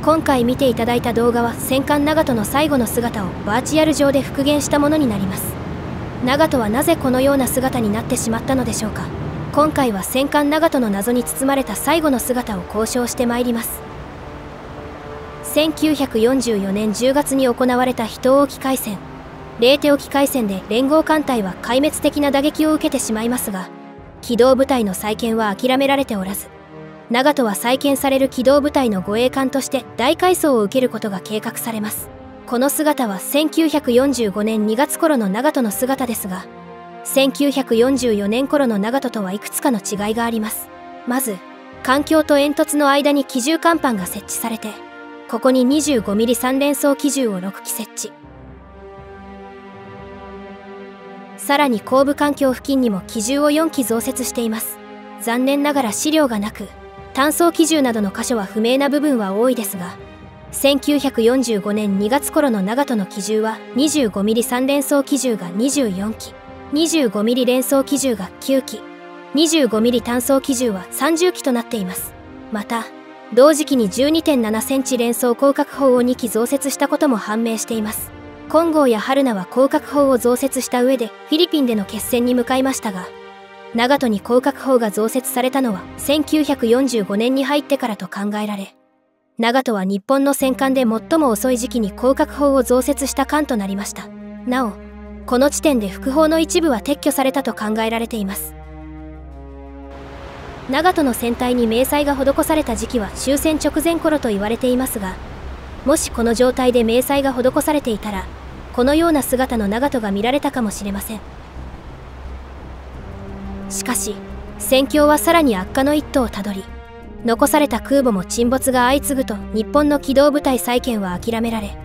今回見ていただいた動画は戦艦長門の最後の姿をバーチャル上で復元したものになります。長門はなぜこのような姿になってしまったのでしょうか。今回は戦艦長門の謎に包まれた最後の姿を考証してまいります。1944年10月に行われた秘湯沖海戦。レーテ沖海戦で連合艦隊は壊滅的な打撃を受けてしまいますが、機動部隊の再建は諦められておらず、長門は再建される機動部隊の護衛艦として大改装を受けることが計画されます。この姿は1945年2月頃の長門の姿ですが、1944年頃の長門とはいくつかの違いがあります。まず、艦橋と煙突の間に機銃甲板が設置されて、ここに 25mm3 連装機銃を6機設置。さらに後部艦橋付近にも機銃を4機増設しています。残念ながら資料がなく、単装機銃などの箇所は不明な部分は多いですが、1945年2月頃の長門の機銃は 25mm3 連装機銃が24機、25mm 連装機銃が9機、25mm 単装機銃は30機となっています。また、同時期に 12.7 センチ連装広角砲を2機増設したことも判明しています。金剛や春菜は広角砲を増設した上でフィリピンでの決戦に向かいましたが、長門に広角砲が増設されたのは1945年に入ってからと考えられ、長門は日本の戦艦で最も遅い時期に広角砲を増設した艦となりました。なお、この地点で副砲の一部は撤去されたと考えられています。長門の船体に迷彩が施された時期は終戦直前頃と言われていますが、もしこの状態で迷彩が施されていたら、このような姿の長門が見られたかもしれません。しかし、戦況はさらに悪化の一途をたどり、残された空母も沈没が相次ぐと日本の機動部隊再建は諦められ、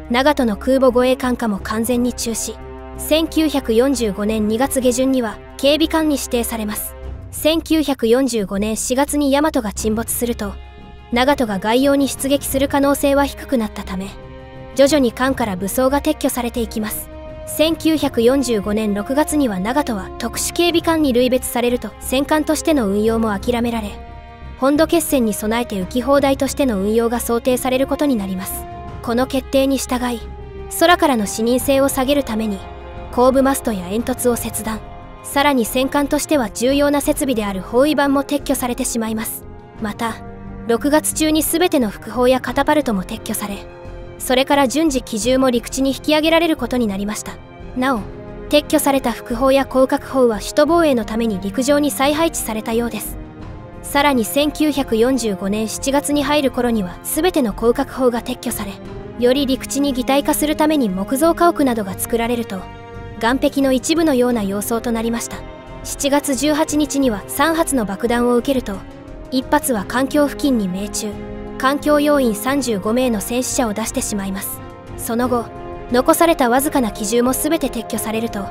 長門の空母護衛艦化も完全に中止。1945年2月下旬には警備艦に指定されます。1945年4月に大和が沈没すると、長門が外洋に出撃する可能性は低くなったため、徐々に艦から武装が撤去されていきます。1945年6月には長門は特殊警備艦に類別されると戦艦としての運用も諦められ、本土決戦に備えて浮き砲台としての運用が想定されることになります。この決定に従い、空からの視認性を下げるために後部マストや煙突を切断。さらに戦艦としては重要な設備である包囲板も撤去されてしまいます。また、6月中に全ての副砲やカタパルトも撤去され、それから順次機銃も陸地に引き上げられることになりました。なお、撤去された副砲や広角砲は首都防衛のために陸上に再配置されたようです。さらに1945年7月に入る頃には全ての広角砲が撤去され、より陸地に擬態化するために木造家屋などが作られると、岸壁の一部のような様相となりました。7月18日には3発の爆弾を受けると、1発は艦橋付近に命中、艦橋要員35名の戦死者を出してしまいます。その後、残されたわずかな機銃も全て撤去されると、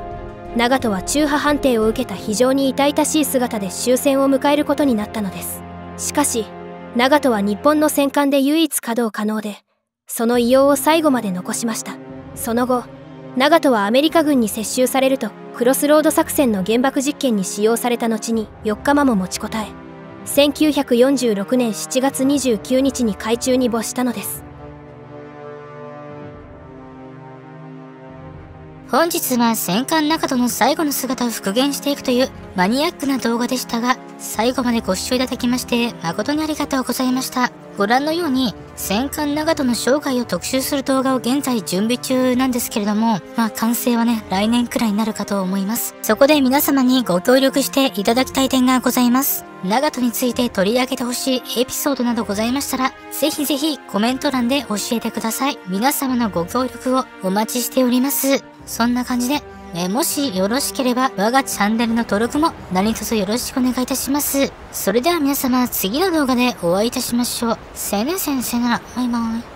長門は中波判定を受けた非常に痛々しい姿で終戦を迎えることになったのです。しかし、長門は日本の戦艦で唯一稼働可能で、その威容を最後まで残しました。その後、長門はアメリカ軍に接収されると、クロスロード作戦の原爆実験に使用された後に4日間も持ちこたえ、1946年7月29日に海中に没したのです。本日は戦艦長門の最後の姿を復元していくというマニアックな動画でしたが、最後までご視聴いただきまして誠にありがとうございました。ご覧のように戦艦長門の生涯を特集する動画を現在準備中なんですけれども、完成はね、来年くらいになるかと思います。そこで皆様にご協力していただきたい点がございます。長門について取り上げてほしいエピソードなどございましたら、ぜひぜひコメント欄で教えてください。皆様のご協力をお待ちしております。そんな感じで、もしよろしければ我がチャンネルの登録も何卒よろしくお願いいたします。それでは皆様、次の動画でお会いいたしましょう。せねせんせなら、バイバイ。